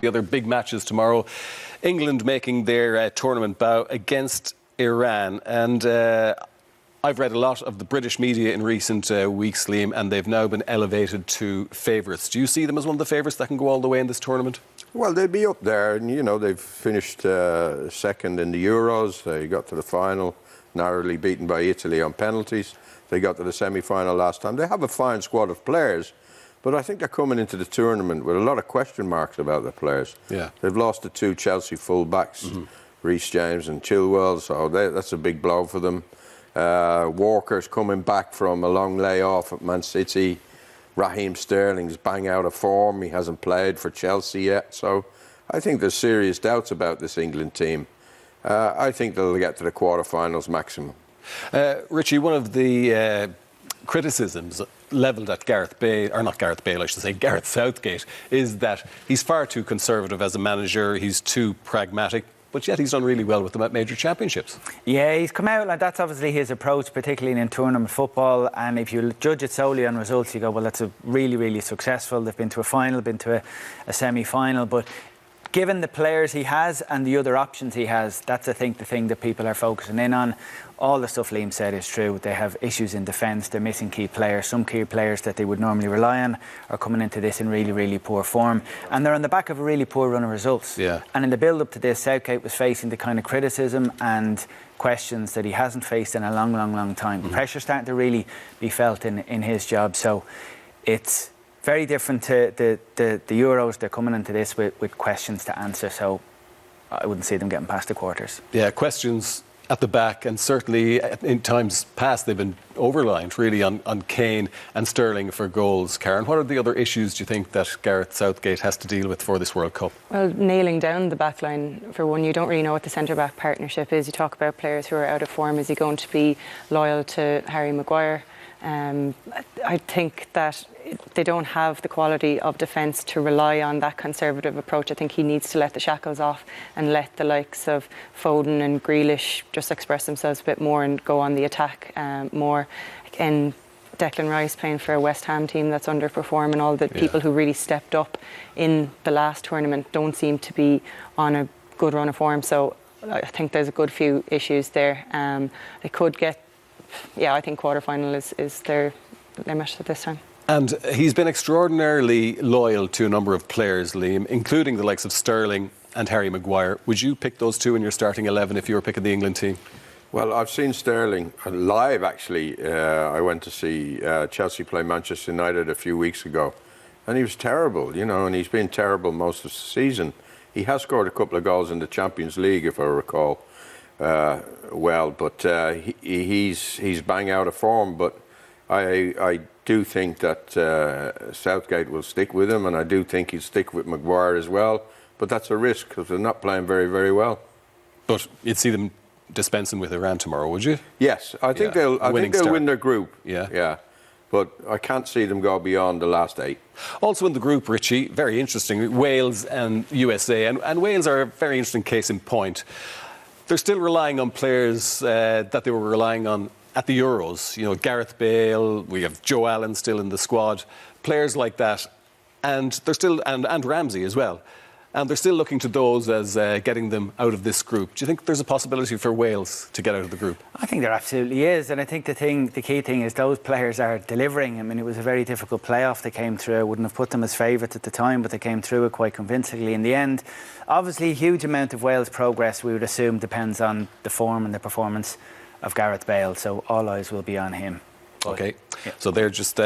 the other big matches tomorrow. England making their tournament bow against Iran. And I've read a lot of the British media in recent weeks, Liam, and they've now been elevated to favourites. Do you see them as one of the favourites that can go all the way in this tournament? Well, they'd be up there. And, you know, they've finished second in the Euros. They got to the final, narrowly beaten by Italy on penalties. They got to the semi-final last time. They have a fine squad of players, but I think they're coming into the tournament with a lot of question marks about their players. Yeah. They've lost the two Chelsea full-backs, Reece James and Chilwell, so that's a big blow for them. Walker's coming back from a long layoff at Man City. Raheem Sterling's bang out of form. He hasn't played for Chelsea yet, so I think there's serious doubts about this England team. I think they'll get to the quarterfinals maximum. Richie, one of the criticisms levelled at Gareth Bale, or not Gareth Bale, I should say, Gareth Southgate, is that he's far too conservative as a manager, he's too pragmatic, but yet he's done really well with them at major championships. Yeah, he's come out, like that's obviously his approach, particularly in tournament football, and if you judge it solely on results, you go, well, that's a really, really successful. They've been to a final, been to a semi-final, but given the players he has and the other options he has, that's, I think, the thing that people are focusing in on. All the stuff Liam said is true. They have issues in defence. They're missing key players. Some key players that they would normally rely on are coming into this in really, really poor form. And they're on the back of a really poor run of results. Yeah. And in the build-up to this, Southgate was facing the kind of criticism and questions that he hasn't faced in a long, long, long time. The pressure's starting to really be felt in his job. So it's very different to the Euros. They're coming into this with questions to answer, so I wouldn't see them getting past the quarters. Yeah, questions at the back, and certainly in times past they've been over-reliant really on Kane and Sterling for goals. Karen, what are the other issues do you think that Gareth Southgate has to deal with for this World Cup? Well, nailing down the back line, for one. You don't really know what the centre-back partnership is. You talk about players who are out of form. Is he going to be loyal to Harry Maguire? I think that they don't have the quality of defence to rely on that conservative approach. I think he needs to let the shackles off and let the likes of Foden and Grealish just express themselves a bit more and go on the attack more. And Declan Rice playing for a West Ham team that's underperforming. All the people who really stepped up in the last tournament don't seem to be on a good run of form. So I think there's a good few issues there. They could get, I think quarter-final is their limit at this time. And he's been extraordinarily loyal to a number of players, Liam, including the likes of Sterling and Harry Maguire. Would you pick those two in your starting 11 if you were picking the England team? Well, I've seen Sterling live, actually. I went to see Chelsea play Manchester United a few weeks ago, and he was terrible, you know, and he's been terrible most of the season. He has scored a couple of goals in the Champions League, if I recall but he's bang out of form. But I do think that Southgate will stick with him, and I do think he'll stick with Maguire as well. But that's a risk because they're not playing very, very well. But you'd see them dispensing with Iran tomorrow, would you? Yes, I think they'll win their group. Yeah. But I can't see them go beyond the last 8. Also in the group, Richie, very interesting, Wales and USA. And Wales are a very interesting case in point. They're still relying on players that they were relying on at the Euros. You know, Gareth Bale, we have Joe Allen still in the squad, players like that. And they're still, and Ramsey as well. And they're still looking to those as getting them out of this group. Do you think there's a possibility for Wales to get out of the group? I think there absolutely is. And I think the key thing is those players are delivering. I mean, it was a very difficult playoff they came through. I wouldn't have put them as favourites at the time, but they came through it quite convincingly in the end. Obviously, a huge amount of Wales' progress, we would assume, depends on the form and the performance of Gareth Bale. So all eyes will be on him. OK. So they're just...